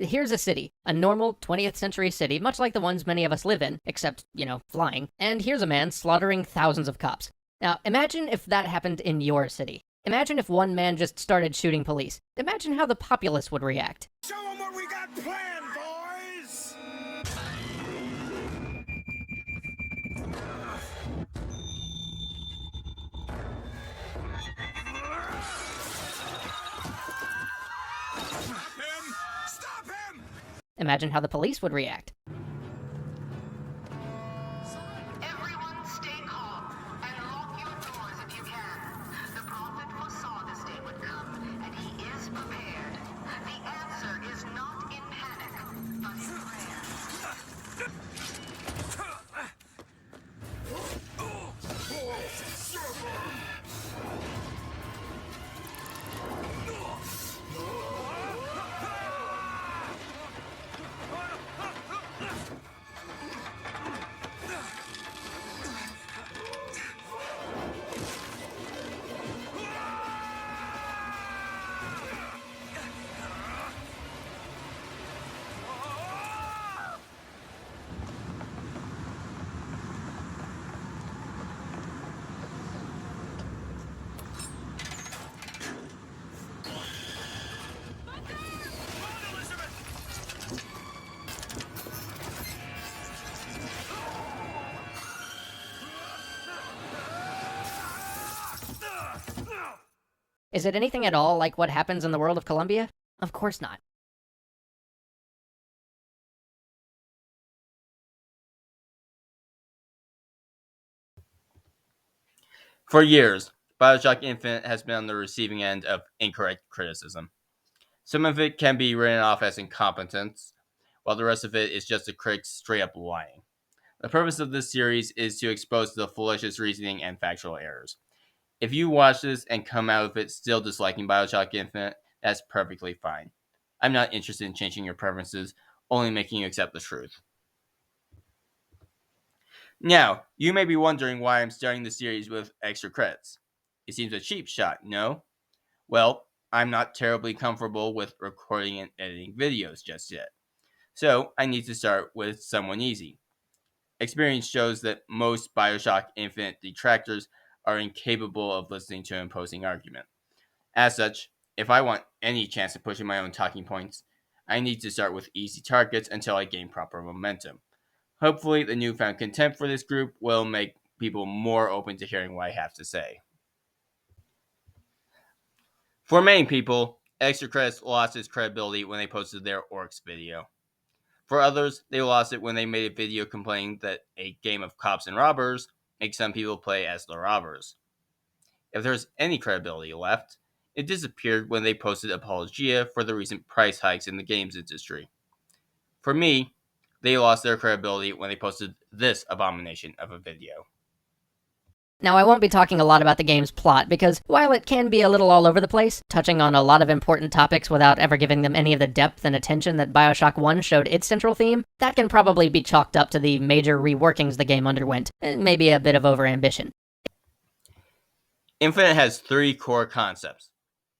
Here's a city, a normal 20th century city, much like the ones many of us live in, except, flying. And here's a man slaughtering thousands of cops. Now, imagine if that happened in your city. Imagine if one man just started shooting police. Imagine how the populace would react. Show them what we got planned, boys! Stop him! Imagine how the police would react. Everyone stay calm and lock your doors if you can. The prophet foresaw this day would come, and he is prepared. The answer is not in panic, but in prayer. Is it anything at all like what happens in the world of Columbia? Of course not. For years, Bioshock Infinite has been on the receiving end of incorrect criticism. Some of it can be written off as incompetence, while the rest of it is just the critics straight up lying. The purpose of this series is to expose the fallacious reasoning and factual errors. If you watch this and come out of it still disliking Bioshock Infinite, that's perfectly fine. I'm not interested in changing your preferences, only making you accept the truth. Now, you may be wondering why I'm starting the series with extra credits. It seems a cheap shot, no? Well, I'm not terribly comfortable with recording and editing videos just yet. So, I need to start with someone easy. Experience shows that most Bioshock Infinite detractors are incapable of listening to an imposing argument. As such, if I want any chance of pushing my own talking points, I need to start with easy targets until I gain proper momentum. Hopefully, the newfound contempt for this group will make people more open to hearing what I have to say. For many people, Extra Credits lost its credibility when they posted their Orcs video. For others, they lost it when they made a video complaining that a game of cops and robbers makes some people play as the robbers. If there's any credibility left, it disappeared when they posted apologia for the recent price hikes in the games industry. For me, they lost their credibility when they posted this abomination of a video. Now, I won't be talking a lot about the game's plot, because while it can be a little all over the place, touching on a lot of important topics without ever giving them any of the depth and attention that Bioshock 1 showed its central theme, that can probably be chalked up to the major reworkings the game underwent, and maybe a bit of overambition. Infinite has three core concepts: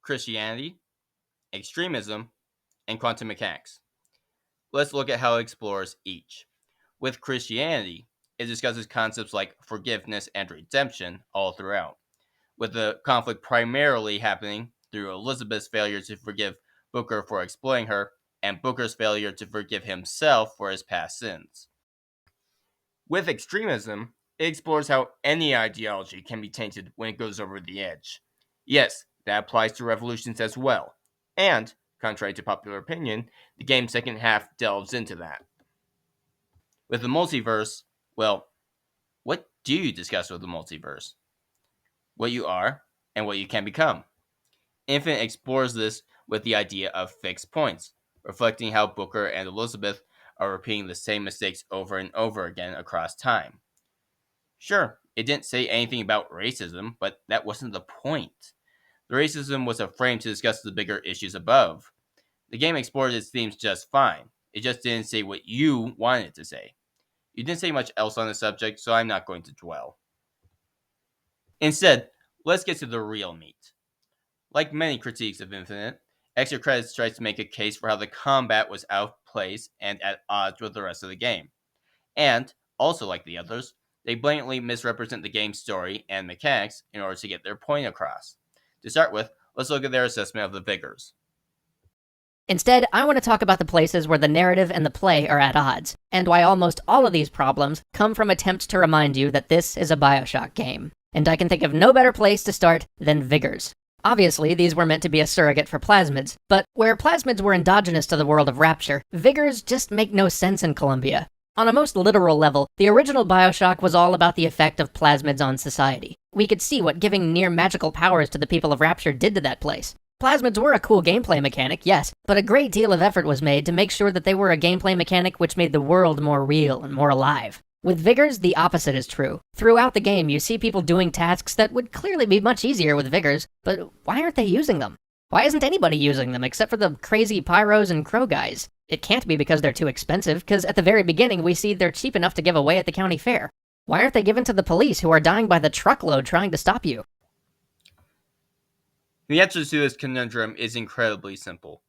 Christianity, extremism, and quantum mechanics. Let's look at how it explores each. With Christianity, it discusses concepts like forgiveness and redemption all throughout, with the conflict primarily happening through Elizabeth's failure to forgive Booker for exploiting her, and Booker's failure to forgive himself for his past sins. With extremism, it explores how any ideology can be tainted when it goes over the edge. Yes, that applies to revolutions as well, and, contrary to popular opinion, the game's second half delves into that. With the multiverse, well, what do you discuss with the multiverse? What you are, and what you can become. Infinite explores this with the idea of fixed points, reflecting how Booker and Elizabeth are repeating the same mistakes over and over again across time. Sure, it didn't say anything about racism, but that wasn't the point. The racism was a frame to discuss the bigger issues above. The game explored its themes just fine. It just didn't say what you wanted it to say. You didn't say much else on the subject, so I'm not going to dwell. Instead, let's get to the real meat. Like many critiques of Infinite, Extra Credits tries to make a case for how the combat was out of place and at odds with the rest of the game. And, also like the others, they blatantly misrepresent the game's story and mechanics in order to get their point across. To start with, let's look at their assessment of the Vigors. Instead, I want to talk about the places where the narrative and the play are at odds, and why almost all of these problems come from attempts to remind you that this is a Bioshock game. And I can think of no better place to start than Vigors. Obviously, these were meant to be a surrogate for plasmids, but where plasmids were endogenous to the world of Rapture, Vigors just make no sense in Columbia. On a most literal level, the original Bioshock was all about the effect of plasmids on society. We could see what giving near-magical powers to the people of Rapture did to that place. Plasmids were a cool gameplay mechanic, yes, but a great deal of effort was made to make sure that they were a gameplay mechanic which made the world more real and more alive. With Vigors, the opposite is true. Throughout the game, you see people doing tasks that would clearly be much easier with Vigors, but why aren't they using them? Why isn't anybody using them except for the crazy pyros and crow guys? It can't be because they're too expensive, because at the very beginning we see they're cheap enough to give away at the county fair. Why aren't they given to the police who are dying by the truckload trying to stop you? The answer to this conundrum is incredibly simple.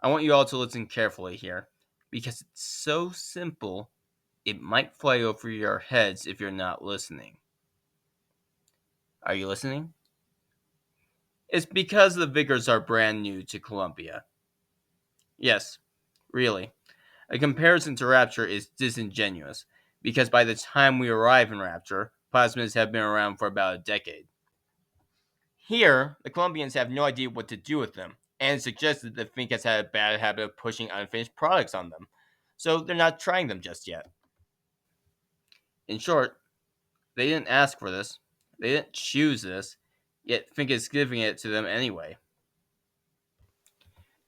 I want you all to listen carefully here, because it's so simple, it might fly over your heads if you're not listening. Are you listening? It's because the Vigors are brand new to Columbia. Yes, really. A comparison to Rapture is disingenuous, because by the time we arrive in Rapture, plasmids have been around for about a decade. Here, the Colombians have no idea what to do with them, and it's suggested that Fink has had a bad habit of pushing unfinished products on them, so they're not trying them just yet. In short, they didn't ask for this, they didn't choose this, yet Fink is giving it to them anyway.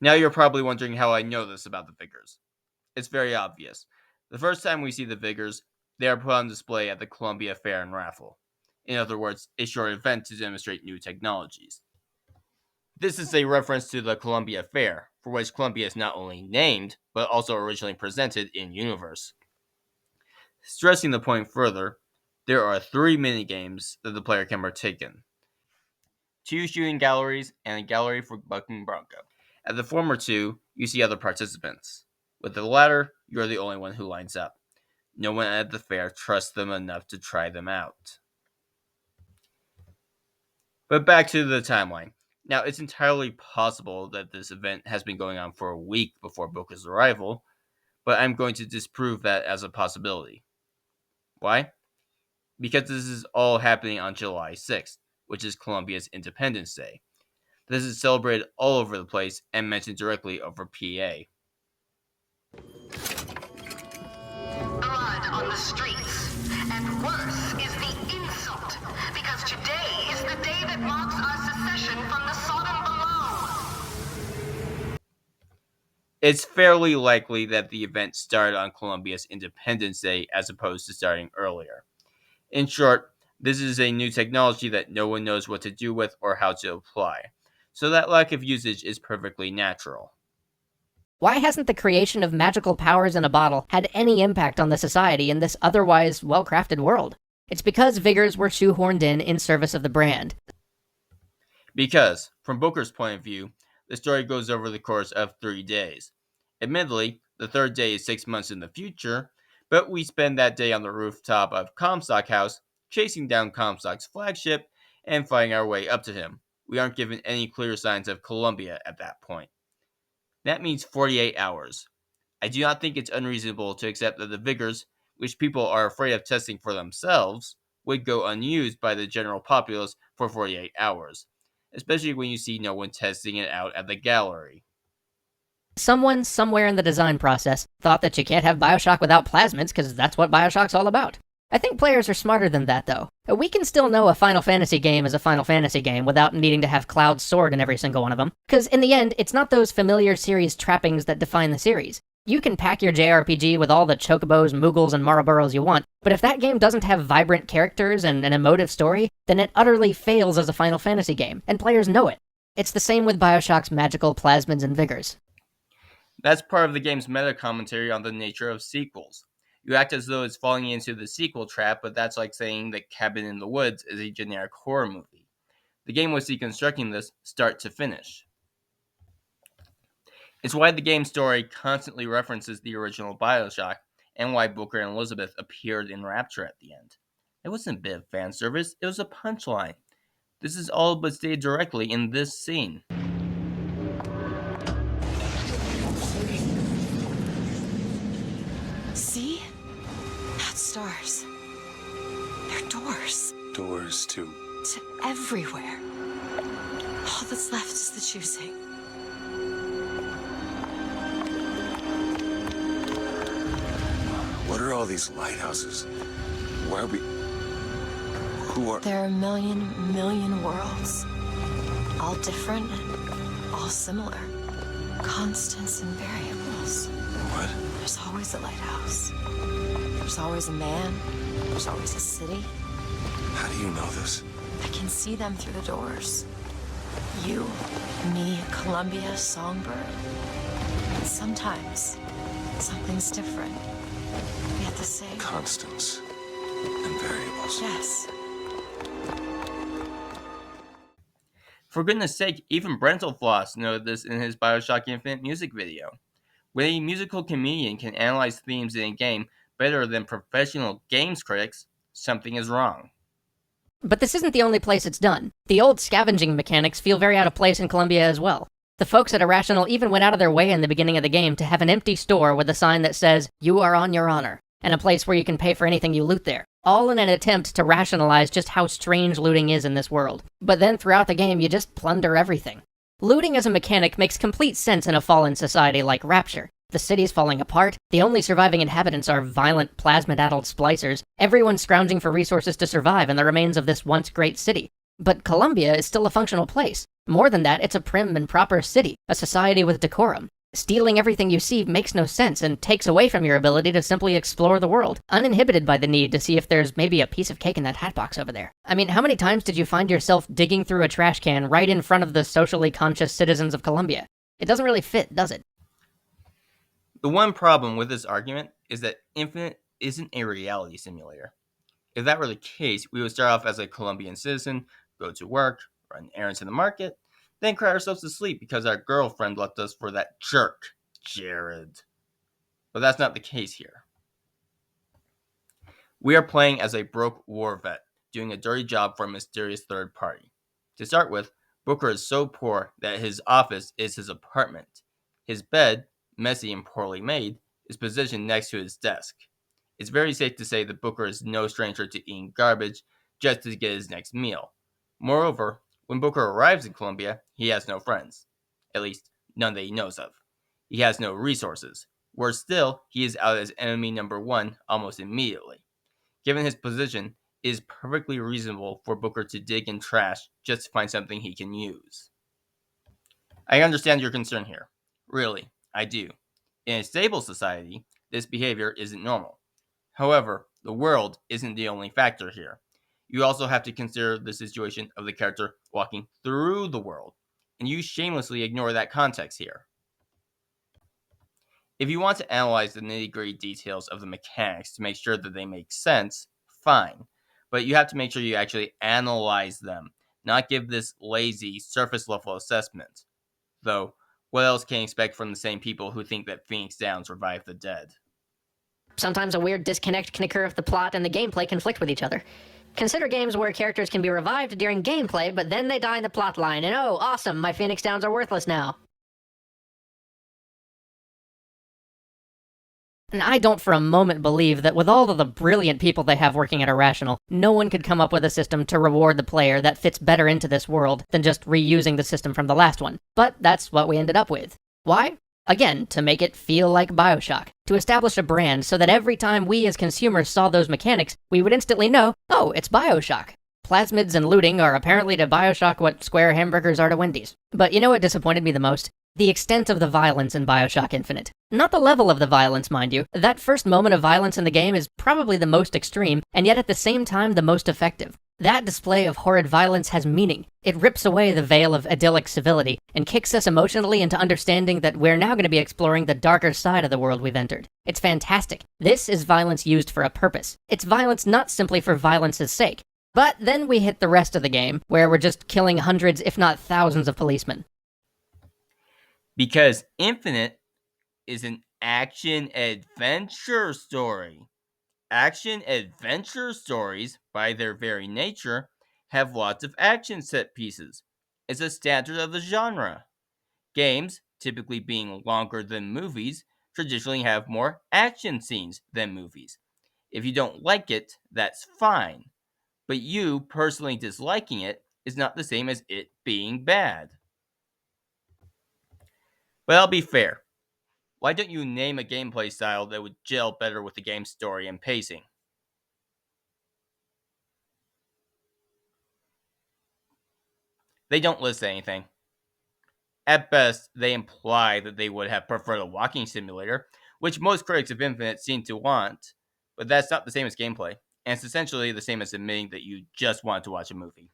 Now you're probably wondering how I know this about the Vigors. It's very obvious. The first time we see the Vigors, they are put on display at the Columbia Fair and Raffle. In other words, a short event to demonstrate new technologies. This is a reference to the Columbia Fair, for which Columbia is not only named, but also originally presented in universe. Stressing the point further, there are 3 minigames that the player can partake in. 2 shooting galleries and a gallery for bucking bronco. At the former 2, you see other participants. With the latter, you are the only one who lines up. No one at the fair trusts them enough to try them out. But back to the timeline. Now, it's entirely possible that this event has been going on for a week before Boca's arrival, but I'm going to disprove that as a possibility. Why? Because this is all happening on July 6th, which is Colombia's Independence Day. This is celebrated all over the place and mentioned directly over PA. Blood on the streets. And worse is the insult. Because today is the day that marks our secession from the Sodom below. It's fairly likely that the event started on Colombia's Independence Day as opposed to starting earlier. In short, this is a new technology that no one knows what to do with or how to apply, so that lack of usage is perfectly natural. Why hasn't the creation of magical powers in a bottle had any impact on the society in this otherwise well-crafted world? It's because Vigors were shoehorned in service of the brand. Because, from Booker's point of view, the story goes over the course of 3 days. Admittedly, the third day is 6 months in the future, but we spend that day on the rooftop of Comstock House, chasing down Comstock's flagship, and fighting our way up to him. We aren't given any clear signs of Columbia at that point. That means 48 hours. I do not think it's unreasonable to accept that the Vigors, which people are afraid of testing for themselves, would go unused by the general populace for 48 hours, especially when you see no one testing it out at the gallery. Someone, somewhere in the design process, thought that you can't have Bioshock without plasmids because that's what Bioshock's all about. I think players are smarter than that, though. We can still know a Final Fantasy game is a Final Fantasy game without needing to have Cloud's sword in every single one of them, because in the end, it's not those familiar series trappings that define the series. You can pack your JRPG with all the chocobos, moogles, and Maroboros you want, but if that game doesn't have vibrant characters and an emotive story, then it utterly fails as a Final Fantasy game, and players know it. It's the same with Bioshock's magical plasmids and Vigors. That's part of the game's meta-commentary on the nature of sequels. You act as though it's falling into the sequel trap, but that's like saying that Cabin in the Woods is a generic horror movie. The game was deconstructing this start to finish. It's why the game's story constantly references the original Bioshock, and why Booker and Elizabeth appeared in Rapture at the end. It wasn't a bit of fan service, it was a punchline. This is all but stated directly in this scene. See? Not stars. They're doors. Doors to. To everywhere. All that's left is the choosing. What are all these lighthouses? Why are we. Who are. There are a million worlds. All different and all similar. Constants and variables. What? There's always a lighthouse. There's always a man. There's always a city. How do you know this? I can see them through the doors. You, me, Columbia, Songbird. And sometimes, something's different. Yet the same. Constants and variables. Yes. For goodness sake, even Brentalfloss noted this in his Bioshock Infinite music video. When a musical comedian can analyze themes in a game better than professional games critics, something is wrong. But this isn't the only place it's done. The old scavenging mechanics feel very out of place in Columbia as well. The folks at Irrational even went out of their way in the beginning of the game to have an empty store with a sign that says, "You are on your honor," and a place where you can pay for anything you loot there. All in an attempt to rationalize just how strange looting is in this world. But then throughout the game, you just plunder everything. Looting as a mechanic makes complete sense in a fallen society like Rapture. The city's falling apart, the only surviving inhabitants are violent, plasmid-addled splicers, everyone's scrounging for resources to survive in the remains of this once great city. But Columbia is still a functional place. More than that, it's a prim and proper city, a society with decorum. Stealing everything you see makes no sense and takes away from your ability to simply explore the world, uninhibited by the need to see if there's maybe a piece of cake in that hatbox over there. I mean, how many times did you find yourself digging through a trash can right in front of the socially conscious citizens of Columbia? It doesn't really fit, does it? The one problem with this argument is that Infinite isn't a reality simulator. If that were the case, we would start off as a Colombian citizen, go to work, run errands in the market, then cry ourselves to sleep because our girlfriend left us for that jerk, Jared. But that's not the case here. We are playing as a broke war vet, doing a dirty job for a mysterious third party. To start with, Booker is so poor that his office is his apartment. His bed, messy and poorly made, is positioned next to his desk. It's very safe to say that Booker is no stranger to eating garbage just to get his next meal. Moreover, when Booker arrives in Columbia, he has no friends. At least, none that he knows of. He has no resources. Worse still, he is out as enemy number one almost immediately. Given his position, it is perfectly reasonable for Booker to dig in trash just to find something he can use. I understand your concern here. Really, I do. In a stable society, this behavior isn't normal. However, the world isn't the only factor here. You also have to consider the situation of the character walking through the world, and you shamelessly ignore that context here. If you want to analyze the nitty-gritty details of the mechanics to make sure that they make sense, fine. But you have to make sure you actually analyze them, not give this lazy, surface-level assessment. Though, what else can you expect from the same people who think that Phoenix Downs revived the dead? Sometimes a weird disconnect can occur if the plot and the gameplay conflict with each other. Consider games where characters can be revived during gameplay, but then they die in the plot line, and oh, awesome, my Phoenix Downs are worthless now. And I don't for a moment believe that with all of the brilliant people they have working at Irrational, no one could come up with a system to reward the player that fits better into this world than just reusing the system from the last one. But that's what we ended up with. Why? Again, to make it feel like Bioshock. To establish a brand so that every time we as consumers saw those mechanics, we would instantly know, oh, it's Bioshock. Plasmids and looting are apparently to Bioshock what square hamburgers are to Wendy's. But you know what disappointed me the most? The extent of the violence in Bioshock Infinite. Not the level of the violence, mind you. That first moment of violence in the game is probably the most extreme, and yet at the same time the most effective. That display of horrid violence has meaning. It rips away the veil of idyllic civility, and kicks us emotionally into understanding that we're now going to be exploring the darker side of the world we've entered. It's fantastic. This is violence used for a purpose. It's violence not simply for violence's sake. But then we hit the rest of the game, where we're just killing hundreds, if not thousands, of policemen. Because Infinite is an action-adventure story. Action-adventure stories, by their very nature, have lots of action set pieces. It's a standard of the genre. Games, typically being longer than movies, traditionally have more action scenes than movies. If you don't like it, that's fine. But you personally disliking it is not the same as it being bad. But I'll be fair. Why don't you name a gameplay style that would gel better with the game's story and pacing? They don't list anything. At best, they imply that they would have preferred a walking simulator, which most critics of Infinite seem to want, but that's not the same as gameplay, and it's essentially the same as admitting that you just want to watch a movie.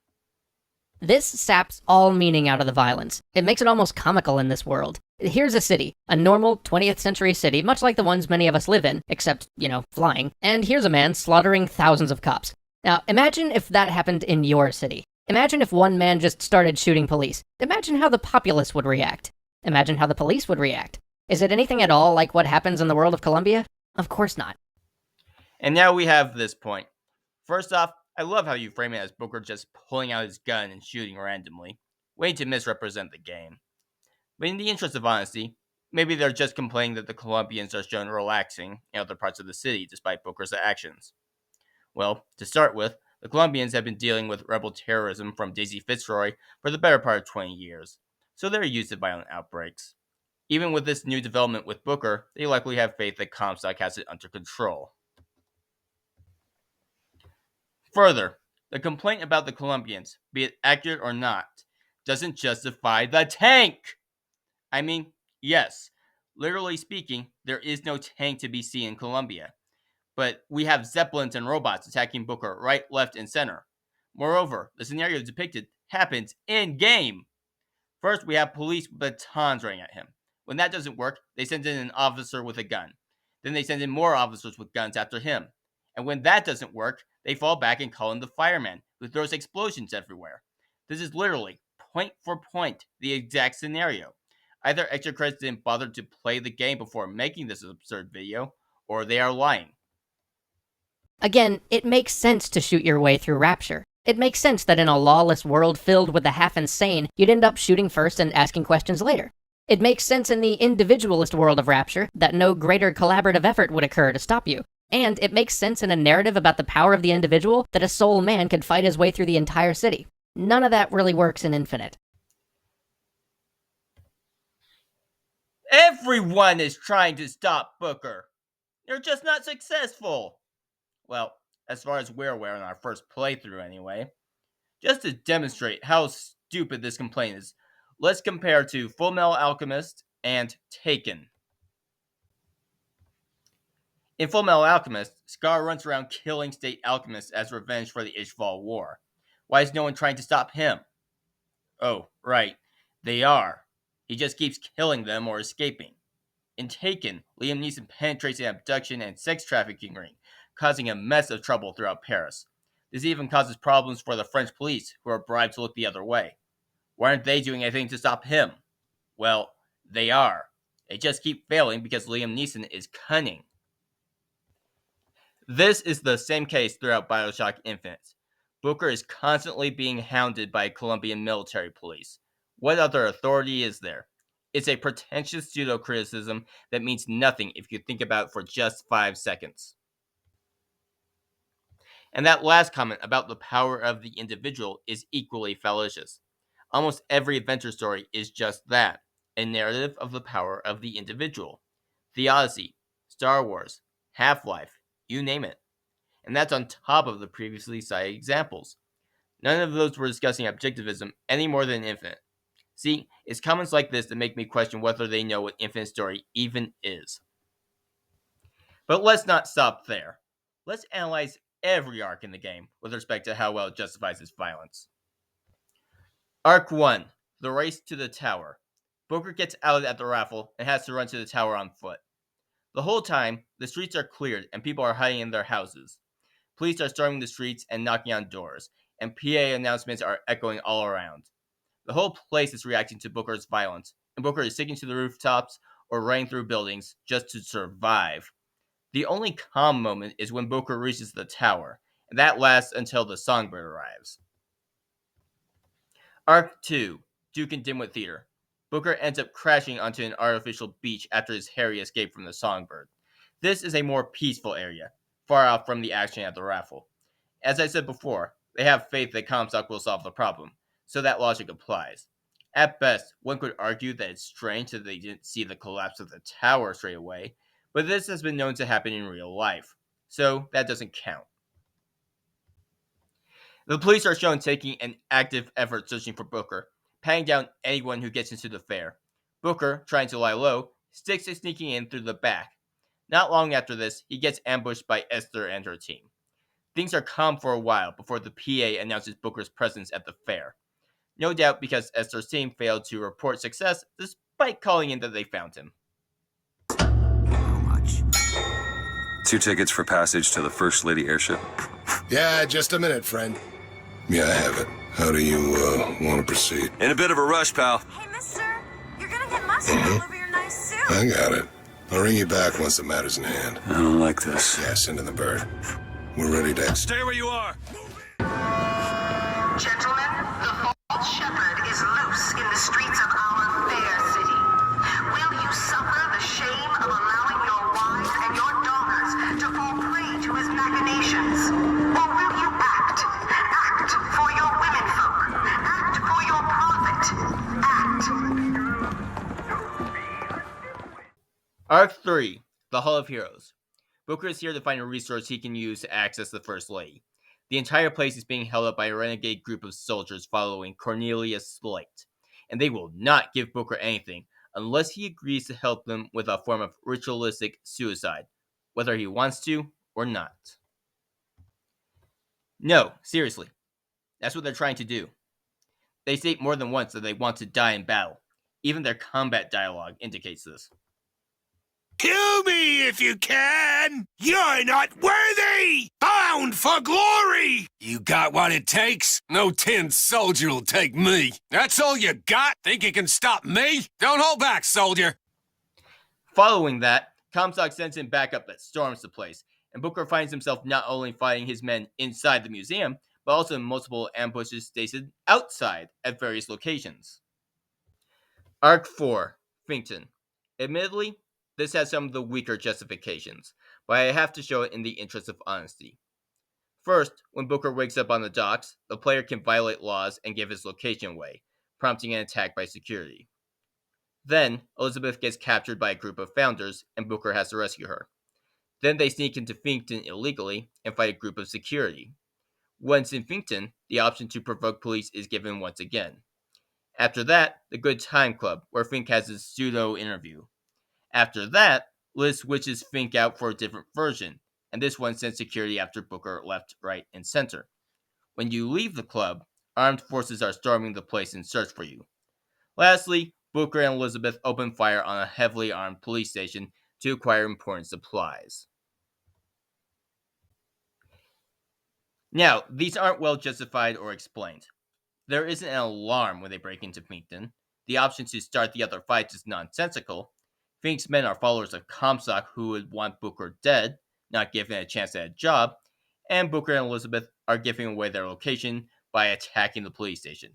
This saps all meaning out of the violence. It makes it almost comical in this world. Here's a city, a normal 20th century city, much like the ones many of us live in, except, flying. And here's a man slaughtering thousands of cops. Now, imagine if that happened in your city. Imagine if one man just started shooting police. Imagine how the populace would react. Imagine how the police would react. Is it anything at all like what happens in the world of Columbia? Of course not. And now we have this point. First off, I love how you frame it as Booker just pulling out his gun and shooting randomly. Way to misrepresent the game. But in the interest of honesty, maybe they're just complaining that the Colombians are shown relaxing in other parts of the city despite Booker's actions. Well, to start with, the Colombians have been dealing with rebel terrorism from Daisy Fitzroy for the better part of 20 years, so they're used to violent outbreaks. Even with this new development with Booker, they likely have faith that Comstock has it under control. Further, the complaint about the Colombians, be it accurate or not, doesn't justify the tank! I mean, yes, literally speaking, there is no tank to be seen in Colombia. But we have zeppelins and robots attacking Booker right, left, and center. Moreover, the scenario depicted happens in-game. First, we have police with batons running at him. When that doesn't work, they send in an officer with a gun. Then they send in more officers with guns after him. And when that doesn't work, they fall back and call in the fireman, who throws explosions everywhere. This is literally, point for point, the exact scenario. Either Extra Credits didn't bother to play the game before making this absurd video, or they are lying. Again, it makes sense to shoot your way through Rapture. It makes sense that in a lawless world filled with the half-insane, you'd end up shooting first and asking questions later. It makes sense in the individualist world of Rapture that no greater collaborative effort would occur to stop you. And it makes sense in a narrative about the power of the individual that a sole man could fight his way through the entire city. None of that really works in Infinite. Everyone is trying to stop Booker. They're just not successful. Well, as far as we're aware in our first playthrough anyway. Just to demonstrate how stupid this complaint is, let's compare to Fullmetal Alchemist and Taken. In Fullmetal Alchemist, Scar runs around killing state alchemists as revenge for the Ishval War. Why is no one trying to stop him? Oh, right, they are. He just keeps killing them or escaping. In Taken, Liam Neeson penetrates an abduction and sex trafficking ring, causing a mess of trouble throughout Paris. This even causes problems for the French police, who are bribed to look the other way. Why aren't they doing anything to stop him? Well, they are. They just keep failing because Liam Neeson is cunning. This is the same case throughout Bioshock Infinite. Booker is constantly being hounded by Colombian military police. What other authority is there? It's a pretentious pseudo-criticism that means nothing if you think about it for just 5 seconds. And that last comment about the power of the individual is equally fallacious. Almost every adventure story is just that, a narrative of the power of the individual. The Odyssey, Star Wars, Half-Life, you name it. And that's on top of the previously cited examples. None of those were discussing objectivism any more than Infinite. See, it's comments like this that make me question whether they know what Infinite Story even is. But let's not stop there. Let's analyze every arc in the game with respect to how well it justifies its violence. Arc 1, the race to the tower. Booker gets outed at the raffle and has to run to the tower on foot. The whole time, the streets are cleared and people are hiding in their houses. Police are storming the streets and knocking on doors, and PA announcements are echoing all around. The whole place is reacting to Booker's violence, and Booker is sticking to the rooftops or running through buildings just to survive. The only calm moment is when Booker reaches the tower, and that lasts until the Songbird arrives. Arc 2, Duke and Dimwit Theater. Booker ends up crashing onto an artificial beach after his Harry escaped from the Songbird. This is a more peaceful area, far off from the action at the raffle. As I said before, they have faith that Comstock will solve the problem, so that logic applies. At best, one could argue that it's strange that they didn't see the collapse of the tower straight away, but this has been known to happen in real life, so that doesn't count. The police are shown taking an active effort searching for Booker, patting down anyone who gets into the fair. Booker, trying to lie low, sticks to sneaking in through the back. Not long after this, he gets ambushed by Esther and her team. Things are calm for a while before the PA announces Booker's presence at the fair. No doubt because Esther's team failed to report success despite calling in that they found him. How much? 2 tickets for passage to the First Lady airship. Yeah, just a minute, friend. Yeah, I have it. How do you, want to proceed? In a bit of a rush, pal. Hey, mister, you're gonna get mustard all over your nice suit. I got it. I'll ring you back once the matter's in hand. I don't like this. Yeah, send in the bird. We're ready to... Stay where you are. Gentlemen, the false shepherd is loose in the streets of our fair city. Will you suffer the shame of allowing your wives and your daughters to fall prey to his machinations? Or will you act? Act for your womenfolk. Act for your profit. Act. Arc 3, The Hall of Heroes. Booker is here to find a resource he can use to access the First Lady. The entire place is being held up by a renegade group of soldiers following Cornelius Slate, and they will not give Booker anything unless he agrees to help them with a form of ritualistic suicide, whether he wants to or not. No, seriously. That's what they're trying to do. They state more than once that they want to die in battle. Even their combat dialogue indicates this. Kill me if you can! You're not worthy! Bound for glory! You got what it takes? No tin soldier'll take me. That's all you got? Think you can stop me? Don't hold back, soldier! Following that, Comstock sends in backup that storms the place, and Booker finds himself not only fighting his men inside the museum, but also in multiple ambushes stationed outside at various locations. Arc 4, Finkton. Admittedly, this has some of the weaker justifications, but I have to show it in the interest of honesty. First, when Booker wakes up on the docks, the player can violate laws and give his location away, prompting an attack by security. Then, Elizabeth gets captured by a group of founders, and Booker has to rescue her. Then they sneak into Finkton illegally and fight a group of security. Once in Finkton, the option to provoke police is given once again. After that, the Good Time Club, where Fink has his pseudo-interview. After that, Liz switches Fink out for a different version, and this one sends security after Booker left, right, and center. When you leave the club, armed forces are storming the place in search for you. Lastly, Booker and Elizabeth open fire on a heavily armed police station to acquire important supplies. Now, these aren't well justified or explained. There isn't an alarm when they break into Finkton. The option to start the other fights is nonsensical. Fink's men are followers of Comstock who would want Booker dead, not given a chance at a job, and Booker and Elizabeth are giving away their location by attacking the police station.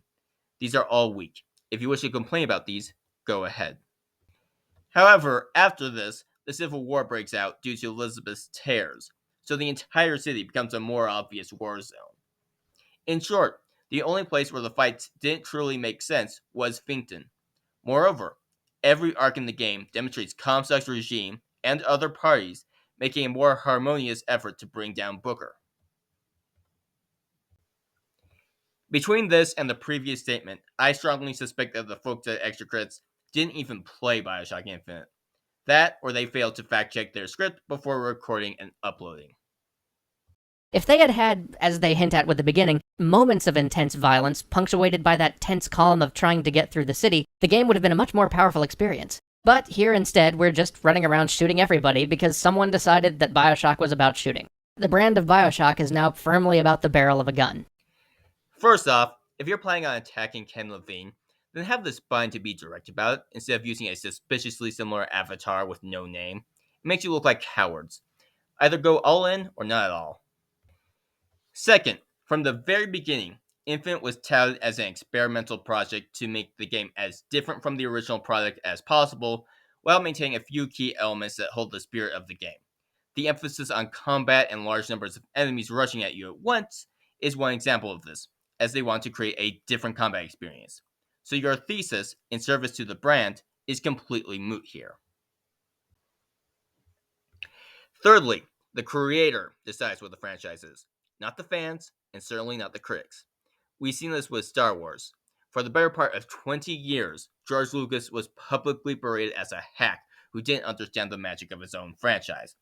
These are all weak. If you wish to complain about these, go ahead. However, after this, the Civil War breaks out due to Elizabeth's tears, so the entire city becomes a more obvious war zone. In short, the only place where the fights didn't truly make sense was Finkton. Moreover, every arc in the game demonstrates Comstock's regime and other parties making a more harmonious effort to bring down Booker. Between this and the previous statement, I strongly suspect that the folks at Extra Credits didn't even play Bioshock Infinite. That, or they failed to fact-check their script before recording and uploading. If they had had, as they hint at with the beginning, moments of intense violence punctuated by that tense calm of trying to get through the city, the game would have been a much more powerful experience. But here instead, we're just running around shooting everybody because someone decided that Bioshock was about shooting. The brand of Bioshock is now firmly about the barrel of a gun. First off, if you're planning on attacking Ken Levine, then have the spine to be direct about it instead of using a suspiciously similar avatar with no name. It makes you look like cowards. Either go all in or not at all. Second, from the very beginning, Infinite was touted as an experimental project to make the game as different from the original product as possible, while maintaining a few key elements that hold the spirit of the game. The emphasis on combat and large numbers of enemies rushing at you at once is one example of this, as they want to create a different combat experience. So your thesis, in service to the brand, is completely moot here. Thirdly, the creator decides what the franchise is, not the fans, and certainly not the critics. We've seen this with Star Wars. For the better part of 20 years, George Lucas was publicly berated as a hack who didn't understand the magic of his own franchise.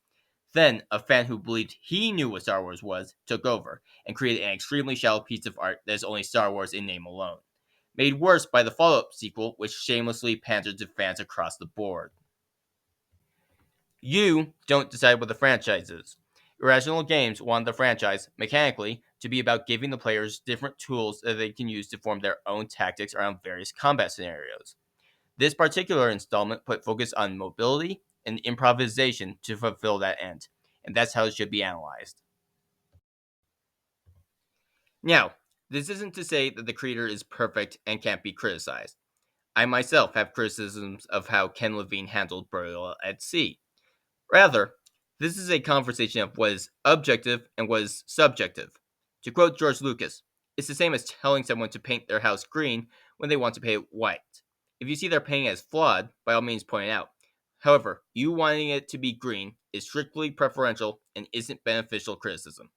Then, a fan who believed he knew what Star Wars was took over and created an extremely shallow piece of art that is only Star Wars in name alone. Made worse by the follow-up sequel, which shamelessly pandered to fans across the board. You don't decide what the franchise is. Irrational Games wanted the franchise, mechanically, to be about giving the players different tools that they can use to form their own tactics around various combat scenarios. This particular installment put focus on mobility and improvisation to fulfill that end, and that's how it should be analyzed. Now, this isn't to say that the creator is perfect and can't be criticized. I myself have criticisms of how Ken Levine handled Burial at Sea. Rather, this is a conversation of what is objective and what is subjective. To quote George Lucas, it's the same as telling someone to paint their house green when they want to paint it white. If you see their painting as flawed, by all means point it out. However, you wanting it to be green is strictly preferential and isn't beneficial criticism.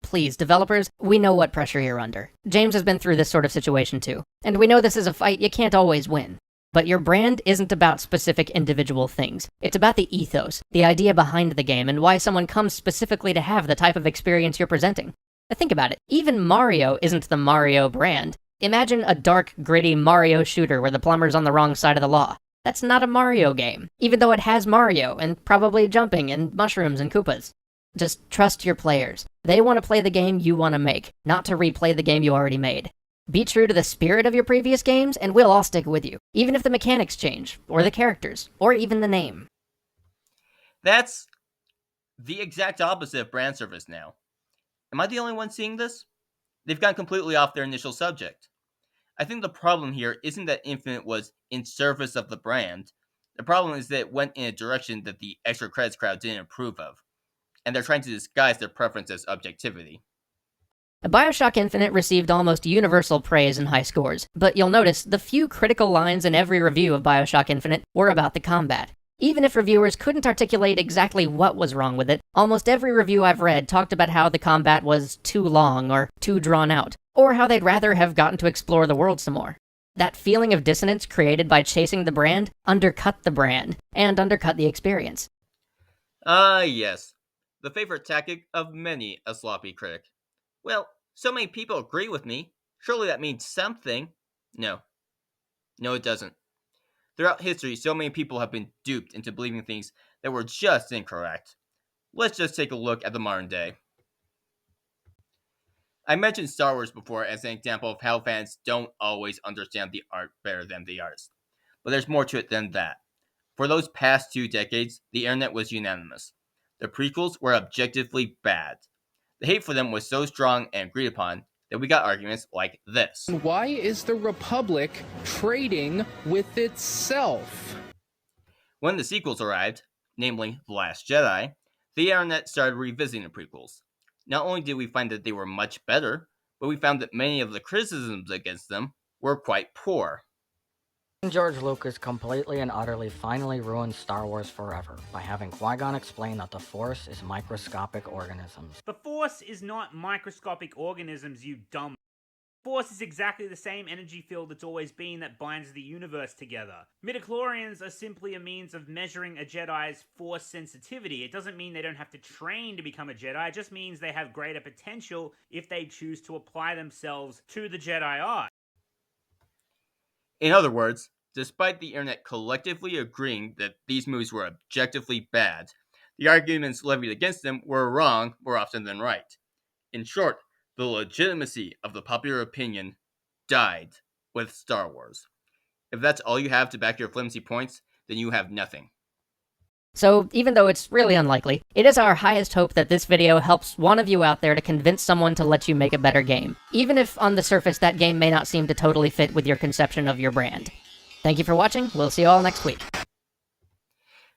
Please, developers, we know what pressure you're under. James has been through this sort of situation too, and we know this is a fight you can't always win. But your brand isn't about specific individual things. It's about the ethos, the idea behind the game, and why someone comes specifically to have the type of experience you're presenting. Think about it. Even Mario isn't the Mario brand. Imagine a dark, gritty Mario shooter where the plumber's on the wrong side of the law. That's not a Mario game, even though it has Mario, and probably jumping, and mushrooms, and Koopas. Just trust your players. They want to play the game you want to make, not to replay the game you already made. Be true to the spirit of your previous games, and we'll all stick with you, even if the mechanics change, or the characters, or even the name. That's the exact opposite of brand service now. Am I the only one seeing this? They've gone completely off their initial subject. I think the problem here isn't that Infinite was in service of the brand. The problem is that it went in a direction that the extra credits crowd didn't approve of, and they're trying to disguise their preference as objectivity. Bioshock Infinite received almost universal praise and high scores, but you'll notice the few critical lines in every review of Bioshock Infinite were about the combat. Even if reviewers couldn't articulate exactly what was wrong with it, almost every review I've read talked about how the combat was too long or too drawn out, or how they'd rather have gotten to explore the world some more. That feeling of dissonance created by chasing the brand undercut the brand, and undercut the experience. Yes. The favorite tactic of many a sloppy critic. Well, so many people agree with me. Surely that means something. No. No, it doesn't. Throughout history, so many people have been duped into believing things that were just incorrect. Let's just take a look at the modern day. I mentioned Star Wars before as an example of how fans don't always understand the art better than the artist. But there's more to it than that. For those past 2 decades, the internet was unanimous. The prequels were objectively bad. The hate for them was so strong and agreed upon that we got arguments like this. Why is the Republic trading with itself? When the sequels arrived, namely The Last Jedi, the internet started revisiting the prequels. Not only did we find that they were much better, but we found that many of the criticisms against them were quite poor. George Lucas completely and utterly finally ruined Star Wars forever by having Qui-Gon explain that the Force is microscopic organisms. The Force is not microscopic organisms, you dumb. The Force is exactly the same energy field it's always been that binds the universe together. Midichlorians are simply a means of measuring a Jedi's Force sensitivity. It doesn't mean they don't have to train to become a Jedi, it just means they have greater potential if they choose to apply themselves to the Jedi art. In other words, despite the internet collectively agreeing that these movies were objectively bad, the arguments levied against them were wrong more often than right. In short, the legitimacy of the popular opinion died with Star Wars. If that's all you have to back your flimsy points, then you have nothing. So, even though it's really unlikely, it is our highest hope that this video helps one of you out there to convince someone to let you make a better game, even if on the surface that game may not seem to totally fit with your conception of your brand. Thank you for watching, we'll see you all next week.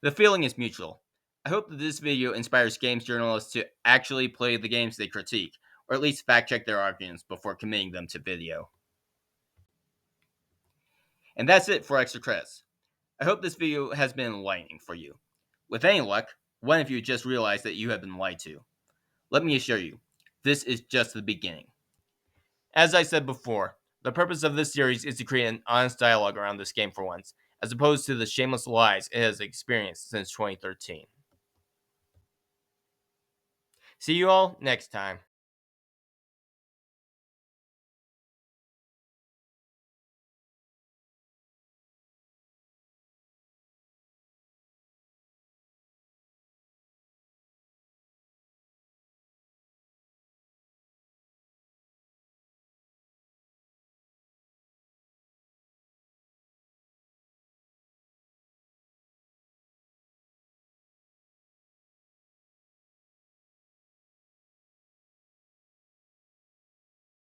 The feeling is mutual. I hope that this video inspires games journalists to actually play the games they critique, or at least fact check their arguments before committing them to video. And that's it for Extra Credits. I hope this video has been enlightening for you. With any luck, one of you just realized that you have been lied to. Let me assure you, this is just the beginning. As I said before, the purpose of this series is to create an honest dialogue around this game for once, as opposed to the shameless lies it has experienced since 2013. See you all next time.